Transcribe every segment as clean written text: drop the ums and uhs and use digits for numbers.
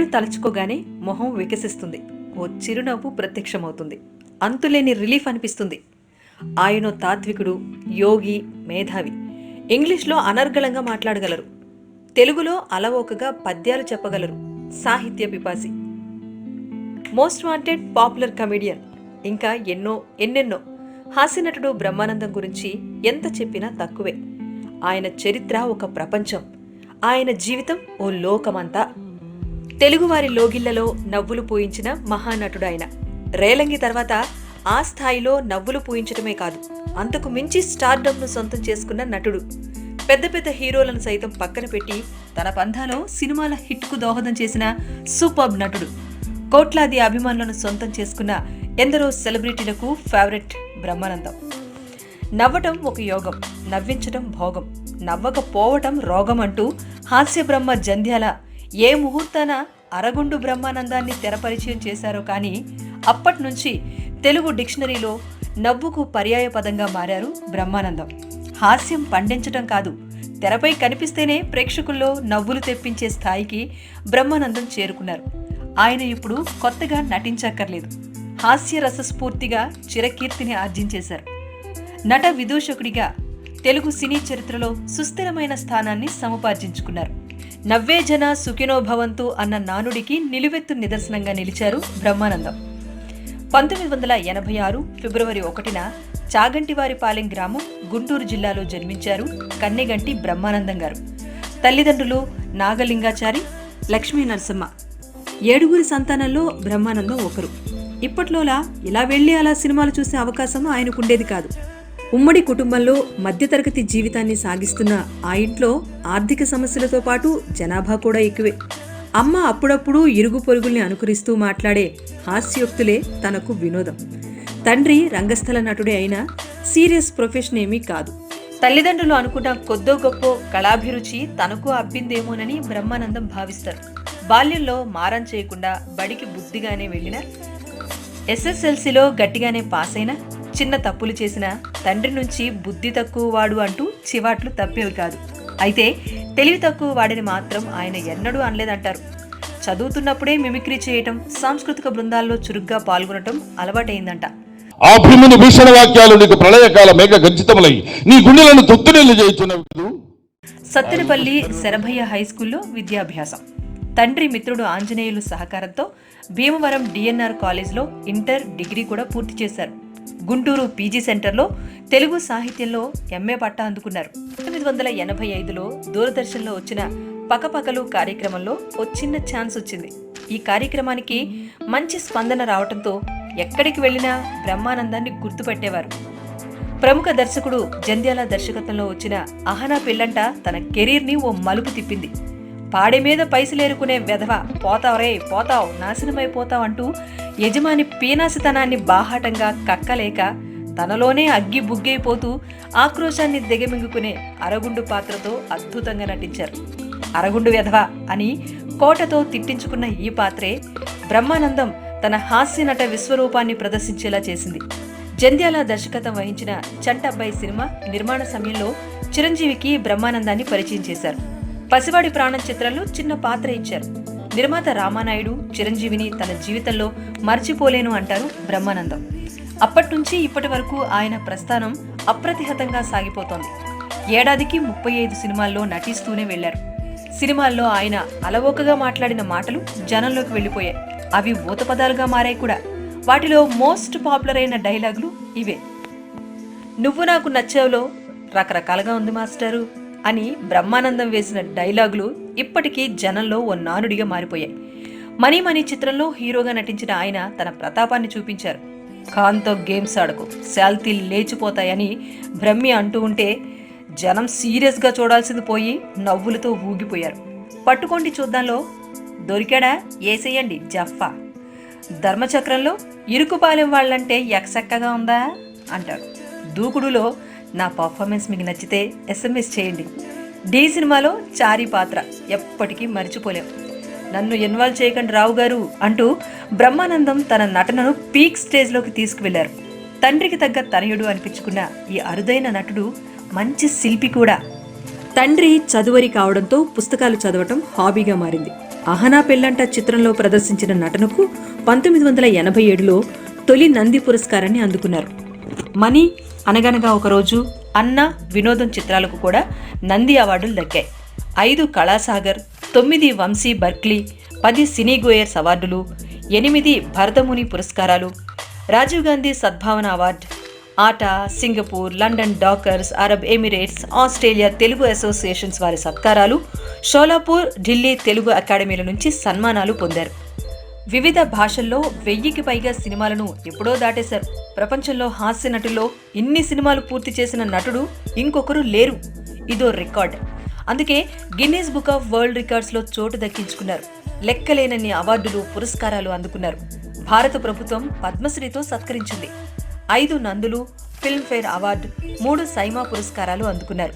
పేరు తలుచుకోగానే మొహం వికసిస్తుంది. ఓ చిరునవ్వు ప్రత్యక్షమవుతుంది. అంతులేని రిలీఫ్ అనిపిస్తుంది. ఆయనో తాత్వికుడు, యోగి, మేధావి. ఇంగ్లీష్లో అనర్గళంగా మాట్లాడగలరు. తెలుగులో అలవోకగా పద్యాలు చెప్పగలరు. సాహిత్య పిపాసి, మోస్ట్ వాంటెడ్ పాపులర్ కమెడియన్, ఇంకా ఎన్నెన్నో. హాస్యనటుడు బ్రహ్మానందం గురించి ఎంత చెప్పినా తక్కువే. ఆయన చరిత్ర ఒక ప్రపంచం. ఆయన జీవితం ఓ లోకమంతా. తెలుగువారి లోగిళ్లలో నవ్వులు పూయించిన మహానటుడాయన. రేలంగి తర్వాత ఆ స్థాయిలో నవ్వులు పూయించడమే కాదు, అంతకు మించి స్టార్డమ్ను సొంతం చేసుకున్న నటుడు. పెద్ద పెద్ద హీరోలను సైతం పక్కన పెట్టి తన పంథాలో సినిమాల హిట్కు దోహదం చేసిన సూపర్బ్ నటుడు. కోట్లాది అభిమానులను సొంతం చేసుకున్న ఎందరో సెలబ్రిటీలకు ఫేవరెట్ బ్రహ్మానందం. నవ్వటం ఒక యోగం, నవ్వించటం భోగం, నవ్వకపోవటం రోగం అంటూ హాస్య బ్రహ్మ జంధ్యాల ఏ ముహూర్తాన అరగుండు బ్రహ్మానందాన్ని తెరపరిచయం చేశారో కానీ అప్పట్నుంచి తెలుగు డిక్షనరీలో నవ్వుకు పర్యాయ పదంగా మారారు బ్రహ్మానందం. హాస్యం పండించటం కాదు, తెరపై కనిపిస్తేనే ప్రేక్షకుల్లో నవ్వులు తెప్పించే స్థాయికి బ్రహ్మానందం చేరుకున్నారు. ఆయన ఇప్పుడు కొత్తగా నటించక్కర్లేదు. హాస్య రసస్ఫూర్తిగా చిరకీర్తిని ఆర్జించేశారు. నట విదూషకుడిగా తెలుగు సినీ చరిత్రలో సుస్థిరమైన స్థానాన్ని సముపార్జించుకున్నారు. నవ్వే జన సుఖినో భవంతు అన్న నానుడికి నిలువెత్తు నిదర్శనంగా నిలిచారు బ్రహ్మానందం. 1986 ఫిబ్రవరి 1న చాగంటివారిపాలెం గ్రామం, గుంటూరు జిల్లాలో జన్మించారు కన్నెగంటి బ్రహ్మానందం గారు. తల్లిదండ్రులు నాగలింగాచారి, లక్ష్మీ నరసమ్మ. 7 సంతానంలో బ్రహ్మానందం ఒకరు. ఇప్పట్లోలా ఇలా వెళ్లి అలా సినిమాలు చూసే అవకాశం ఆయనకుండేది కాదు. ఉమ్మడి కుటుంబంలో మధ్యతరగతి జీవితాన్ని సాగిస్తున్న ఆ ఇంట్లో ఆర్థిక సమస్యలతో పాటు జనాభా కూడా ఎక్కువే. అమ్మ అప్పుడప్పుడు ఇరుగు పొరుగుల్ని అనుకరిస్తూ మాట్లాడే హాస్యోక్తులే తనకు వినోదం. తండ్రి రంగస్థల నటుడే అయినా సీరియస్ ప్రొఫెషన్ ఏమీ కాదు. తల్లిదండ్రులు అనుకున్న కొద్దో గొప్ప కళాభిరుచి తనకు అబ్బిందేమోనని బ్రహ్మానందం భావిస్తారు. బాల్యంలో మారం చేయకుండా బడికి బుద్ధిగానే వెళ్ళిన, SSLCలో గట్టిగానే పాస్ అయిన, చిన్న తప్పులు చేసిన తండ్రి నుంచి బుద్ధి తక్కువ వాడు అంటూ చివాట్లు తప్పేవి కాదు. అయితే తెలివి తక్కువ వాడిని మాత్రం ఆయన ఎన్నడూ అనలేదంటారు. చదువుతున్నప్పుడే మిమిక్రీ చేయటం, సాంస్కృతిక బృందాల్లో చురుగ్గా పాల్గొనటం అలవాటైందంట. ఆ భూమిని భీషణ వాక్యాలు నీకు ప్రళయకాల మేఘ గర్జితములై నీ గుండెలను తొత్తునీళ్లు చేయుచున్నవి. సత్తెనపల్లి శరభయ్య హైస్కూల్లో విద్యాభ్యాసం. తండ్రి మిత్రుడు ఆంజనేయులు సహకారంతో భీమవరం DNR కాలేజ్లో ఇంటర్, డిగ్రీ కూడా పూర్తి చేశారు. గుంటూరు PG సెంటర్లో తెలుగు సాహిత్యంలో MA పట్టా అందుకున్నారు. 1985లో దూరదర్శన్లో వచ్చిన పకపకలు కార్యక్రమంలో ఓ చిన్న ఛాన్స్ వచ్చింది. ఈ కార్యక్రమానికి మంచి స్పందన రావడంతో ఎక్కడికి వెళ్లినా బ్రహ్మానందాన్ని గుర్తుపెట్టేవారు. ప్రముఖ దర్శకుడు జంధ్యాల దర్శకత్వంలో వచ్చిన అహనా పెళ్ళంట తన కెరీర్ని ఓ మలుపు తిప్పింది. పాడే మీద పైసలేరుకునే వెధవ, పోతావరే పోతావు, నాశనమైపోతావు అంటూ యజమాని పీనాసితనాన్ని బాహాటంగా కక్కలేక తనలోనే అగ్గి బుగ్గైపోతూ ఆక్రోశాన్ని దిగమింగుకునే అరగుండు పాత్రతో అద్భుతంగా నటించారు. అరగుండు వెధవ అని కోటతో తిట్టించుకున్న ఈ పాత్రే బ్రహ్మానందం తన హాస్య నట విశ్వరూపాన్ని ప్రదర్శించేలా చేసింది. జంధ్యాల దర్శకత్వం వహించిన చంటబ్బాయి సినిమా నిర్మాణ సమయంలో చిరంజీవికి బ్రహ్మానందాన్ని పరిచయం చేశారు. పసివాడి ప్రాణం చిత్రంలో చిన్న పాత్ర ఇచ్చారు. నిర్మాత రామానాయుడు చిరంజీవిని తన జీవితంలో మర్చిపోలేను అంటారు బ్రహ్మానందం. అప్పట్నుంచి ఇప్పటి వరకు ఆయన ప్రస్థానం అప్రతిహతంగా సాగిపోతోంది. ఏడాదికి 35 సినిమాల్లో నటిస్తూనే వెళ్లారు. సినిమాల్లో ఆయన అలవోకగా మాట్లాడిన మాటలు జనంలోకి వెళ్లిపోయాయి. అవి ఊతపదాలుగా మారాయి కూడా. వాటిలో మోస్ట్ పాపులర్ అయిన డైలాగులు ఇవే. నువ్వు నాకు నచ్చావులో రకరకాలుగా ఉంది మాస్టరు అని బ్రహ్మానందం వేసిన డైలాగులు ఇప్పటికీ జనంలో ఓ నానుడిగా మారిపోయాయి. మనీ చిత్రంలో హీరోగా నటించిన ఆయన తన ప్రతాపాన్ని చూపించారు. ఖాన్తో గేమ్స్ ఆడకు, శాల్తీలు లేచిపోతాయని బ్రహ్మి అంటూ ఉంటే జనం సీరియస్గా చూడాల్సింది పోయి నవ్వులతో ఊగిపోయారు. పట్టుకోండి చూద్దాంలో దొరికాడా ఏసేయండి జఫా. ధర్మచక్రంలో ఇరుకుపాలెం వాళ్ళంటే ఎక్సెక్కగా ఉందా అంటారు. దూకుడులో నా పర్ఫార్మెన్స్ మీకు నచ్చితే SMS చేయండి. డి సినిమాలో చారీ పాత్ర ఎప్పటికీ మర్చిపోలేం. నన్ను ఇన్వాల్వ్ చేయకండి రావు గారు అంటూ బ్రహ్మానందం తన నటనను పీక్ స్టేజ్లోకి తీసుకువెళ్లారు. తండ్రికి తగ్గ తనయుడు అనిపించుకున్న ఈ అరుదైన నటుడు మంచి శిల్పి కూడా. తండ్రి చదువరి కావడంతో పుస్తకాలు చదవటం హాబీగా మారింది. అహనా పెళ్ళంట చిత్రంలో ప్రదర్శించిన నటనకు 1987లో తొలి నంది పురస్కారాన్ని అందుకున్నారు. మనీ, అనగనగా ఒకరోజు, అన్న, వినోదం చిత్రాలకు కూడా నంది అవార్డులు దక్కాయి. 5 కళాసాగర్, 9 వంశీ బర్క్లీ, 10 సినీ గోయర్స్ అవార్డులు, 8 భరతముని పురస్కారాలు, రాజీవ్ గాంధీ సద్భావన అవార్డు, ఆట, Singapore, London Dockers, Arab Emirates, Australia Telugu associations వారి సత్కారాలు, షోలాపూర్, ఢిల్లీ తెలుగు అకాడమీల నుంచి సన్మానాలు పొందారు. వివిధ భాషల్లో 1000కి పైగా సినిమాలను ఎప్పుడో దాటేశారు. ప్రపంచంలో హాస్య నటుల్లో ఇన్ని సినిమాలు పూర్తి చేసిన నటుడు ఇంకొకరు లేరు. ఇదో రికార్డ్. అందుకే గిన్నీస్ బుక్ ఆఫ్ వరల్డ్ రికార్డ్స్లో చోటు దక్కించుకున్నారు. లెక్కలేనన్ని అవార్డులు, పురస్కారాలు అందుకున్నారు. భారత ప్రభుత్వం పద్మశ్రీతో సత్కరించింది. 5 నందులు, ఫిల్మ్ఫేర్ అవార్డు, 3 సైమా పురస్కారాలు అందుకున్నారు.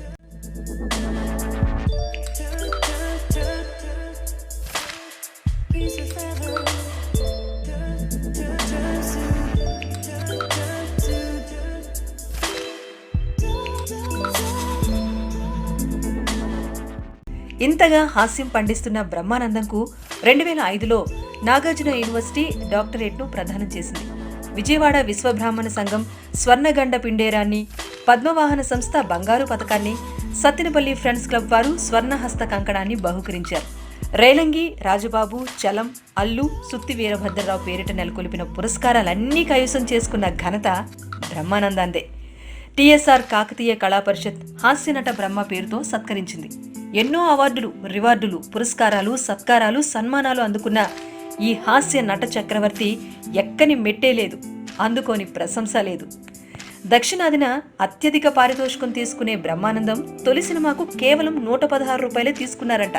ఇంతగా హాస్యం పండిస్తున్న బ్రహ్మానందంకు 2005లో నాగార్జున యూనివర్సిటీ డాక్టరేట్ను ప్రదానం చేసింది. విజయవాడ విశ్వబ్రాహ్మణ సంఘం స్వర్ణగండ పిండేరాన్ని, పద్మవాహన సంస్థ బంగారు పథకాన్ని, సత్తెనపల్లి ఫ్రెండ్స్ క్లబ్ వారు స్వర్ణహస్త కంకణాన్ని బహుకరించారు. రేలంగి, రాజుబాబు, చలం, అల్లు, సుత్తి వీరభద్రరావు పేరిట నెలకొల్పిన పురస్కారాలన్నీ కైవసం చేసుకున్న ఘనత బ్రహ్మానందందే. టీఎస్ఆర్ కాకతీయ కళాపరిషత్ హాస్యనట బ్రహ్మ పేరుతో సత్కరించింది. ఎన్నో అవార్డులు, రివార్డులు, పురస్కారాలు, సత్కారాలు, సన్మానాలు అందుకున్న ఈ హాస్య నట చక్రవర్తి ఎక్కని మెట్టే లేదు, అందుకోని ప్రశంస లేదు. దక్షిణాదిన అత్యధిక పారితోషికం తీసుకునే బ్రహ్మానందం తొలి సినిమాకు కేవలం 116 రూపాయలే తీసుకున్నారంట.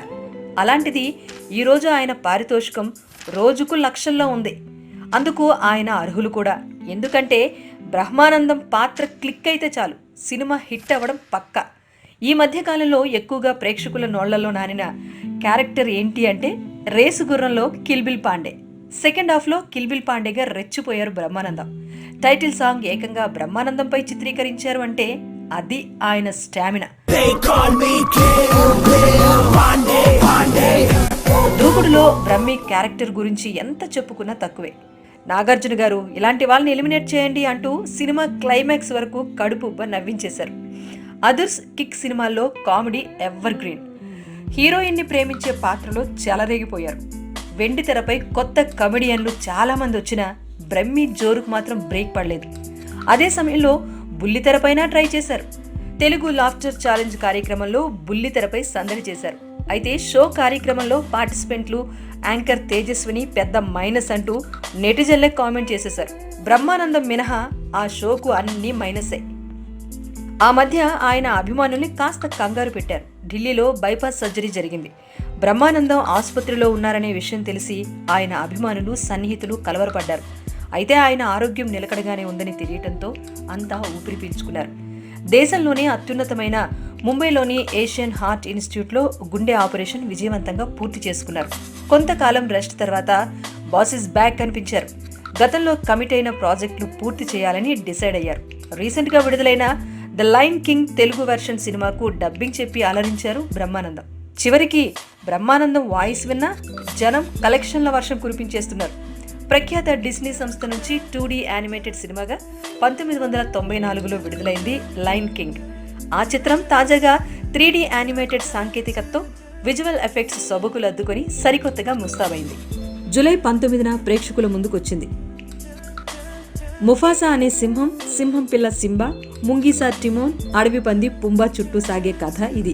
అలాంటిది ఈరోజు ఆయన పారితోషికం రోజుకు లక్షల్లో ఉంది. అందుకు ఆయన అర్హులు కూడా. ఎందుకంటే బ్రహ్మానందం పాత్ర క్లిక్ అయితే చాలు, సినిమా హిట్ అవ్వడం పక్కా. ఈ మధ్యకాలంలో ఎక్కువగా ప్రేక్షకుల నోళ్లలో నానిన క్యారెక్టర్ ఏంటి అంటే రేసు గుర్రంలో కిల్బిల్ పాండే. సెకండ్ హాఫ్లో కిల్బిల్ పాండేగా రెచ్చిపోయారు బ్రహ్మానందం. టైటిల్ సాంగ్ ఏకంగా బ్రహ్మానందంపై చిత్రీకరించారు అంటే అది ఆయన స్టామినా. దూకుడులో బ్రహ్మి క్యారెక్టర్ గురించి ఎంత చెప్పుకున్నా తక్కువే. నాగార్జున గారు ఇలాంటి వాళ్ళని ఎలిమినేట్ చేయండి అంటూ సినిమా క్లైమాక్స్ వరకు కడుపుబ్బ నవ్వించేశారు. అదర్స్, కిక్ సినిమాల్లో కామెడీ ఎవర్ గ్రీన్. హీరోయిన్ని ప్రేమించే పాత్రలో చెలరేగిపోయారు. వెండి తెరపై కొత్త కమెడియన్లు చాలా మంది వచ్చినా బ్రహ్మి జోరుకు మాత్రం బ్రేక్ పడలేదు. అదే సమయంలో బుల్లితెరపైనా ట్రై చేశారు. తెలుగు లాఫ్టర్ ఛాలెంజ్ కార్యక్రమంలో బుల్లితెరపై సందడి చేశారు. అయితే షో కార్యక్రమంలో పార్టిసిపెంట్లు, యాంకర్ తేజస్విని పెద్ద మైనస్ అంటూ నెటిజన్లే కామెంట్ చేసేశారు. బ్రహ్మానందం మినహా ఆ షోకు అన్ని మైనసే. ఆ మధ్య ఆయన అభిమానుల్ని కాస్త కంగారు పెట్టారు. ఢిల్లీలో బైపాస్ సర్జరీ జరిగింది. బ్రహ్మానందం ఆసుపత్రిలో ఉన్నారనే విషయం తెలిసి ఆయన అభిమానులు, సన్నిహితులు కలవరపడ్డారు. అయితే ఆయన ఆరోగ్యం నిలకడగానే ఉందని తెలియటంతో అంతా ఊపిరి పీల్చుకున్నారు. దేశంలోనే అత్యున్నతమైన ముంబైలోని ఏషియన్ హార్ట్ ఇన్స్టిట్యూట్లో గుండె ఆపరేషన్ విజయవంతంగా పూర్తి చేసుకున్నారు. కొంతకాలం రెస్ట్ తర్వాత బాస్ ఇస్ బ్యాక్ కనిపించారు. గతంలో కమిట్ అయిన ప్రాజెక్టులు పూర్తి చేయాలని డిసైడ్ అయ్యారు. రీసెంట్గా విడుదలైన the lion king Telugu version సినిమాకు డబ్బింగ్ చెప్పి అలరించారు బ్రహ్మానందం. చివరికి బ్రహ్మానందం వాయిస్ విన్నా జనం కలెక్షన్ల వర్షం కురిపించేస్తున్నారు. ప్రఖ్యాత డిస్నీ సంస్థ నుంచి 2D యానిమేటెడ్ సినిమాగా 1994లో విడుదలైంది లయన్ కింగ్. ఆ చిత్రం తాజాగా 3D యానిమేటెడ్ సాంకేతికతతో విజువల్ ఎఫెక్ట్స్ సొబకులు అద్దుకొని సరికొత్తగా ముస్తాబైంది. జూలై 19న ప్రేక్షకుల ముందుకొచ్చింది. ముఫాసా అనే సింహం, సింహం పిల్ల సింబా, ముంగీసా టిమోన్, అడవి పంది పుంబా చుట్టూ సాగే కథ ఇది.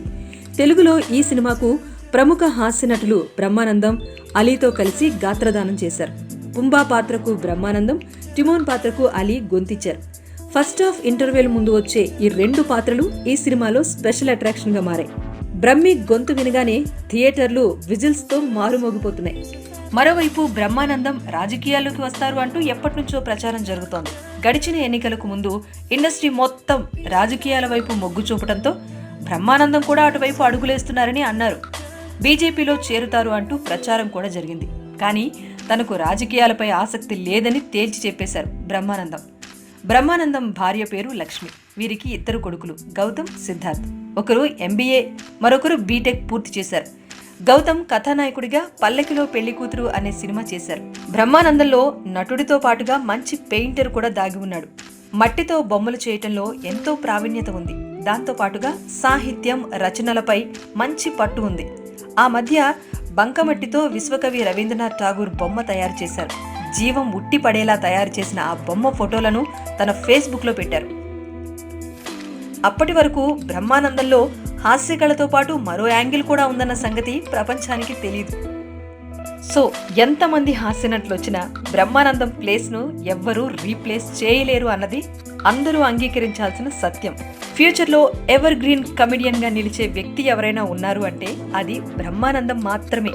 తెలుగులో ఈ సినిమాకు ప్రముఖ హాస్య నటులు బ్రహ్మానందం, అలీతో కలిసి గాత్రదానం చేశారు. పుంబా పాత్రకు బ్రహ్మానందం, టిమోన్ పాత్రకు అలీ గొంతిచ్చారు. ఫస్ట్ హాఫ్ ఇంటర్వెల్ ముందు వచ్చే ఈ 2 పాత్రలు ఈ సినిమాలో స్పెషల్ అట్రాక్షన్ గా మారాయి. బ్రహ్మి గొంతు వినగానే థియేటర్లు విజిల్స్తో మారుమోగిపోతున్నాయి. మరోవైపు బ్రహ్మానందం రాజకీయాల్లోకి వస్తారు అంటూ ఎప్పటినుంచో ప్రచారం జరుగుతోంది. గడిచిన ఎన్నికలకు ముందు ఇండస్ట్రీ మొత్తం రాజకీయాల వైపు మొగ్గు చూపడంతో బ్రహ్మానందం కూడా అటువైపు అడుగులేస్తున్నారని అన్నారు. బీజేపీలో చేరుతారు అంటూ ప్రచారం కూడా జరిగింది. కానీ తనకు రాజకీయాలపై ఆసక్తి లేదని తేల్చి చెప్పేశారు బ్రహ్మానందం. బ్రహ్మానందం భార్య పేరు లక్ష్మి. వీరికి 2 కొడుకులు, గౌతమ్, సిద్ధార్థ్. ఒకరు MBA, మరొకరు బీటెక్ పూర్తి చేశారు. గౌతమ్ కథానాయకుడిగా పల్లకిలో పెళ్లి కూతురు అనే సినిమా చేశారు. బ్రహ్మానందంలో నటుడితో పాటుగా మంచి పెయింటర్ కూడా దాగి ఉన్నాడు. మట్టితో బొమ్మలు చేయటంలో ఎంతో ప్రావీణ్యత ఉంది. దాంతో పాటుగా సాహిత్యం, రచనలపై మంచి పట్టు ఉంది. ఆ మధ్య బంకమట్టితో విశ్వకవి రవీంద్రనాథ్ ఠాగూర్ బొమ్మ తయారు చేశారు. జీవం ఉట్టి పడేలా తయారు చేసిన ఆ బొమ్మ ఫోటోలను తన ఫేస్బుక్లో పెట్టారు. అప్పటి వరకు బ్రహ్మానందంలో హాస్యకళతో పాటు మరో యాంగిల్ కూడా ఉందన్న సంగతి ప్రపంచానికి తెలియదు. సో ఎంతమంది హాస్యనటులు వచ్చినా బ్రహ్మానందం ప్లేస్ను ఎవ్వరూ రీప్లేస్ చేయలేరు అన్నది అందరూ అంగీకరించాల్సిన సత్యం. ఫ్యూచర్లో ఎవర్ గ్రీన్ కమెడియన్గా నిలిచే వ్యక్తి ఎవరైనా ఉన్నారు అంటే అది బ్రహ్మానందం మాత్రమే.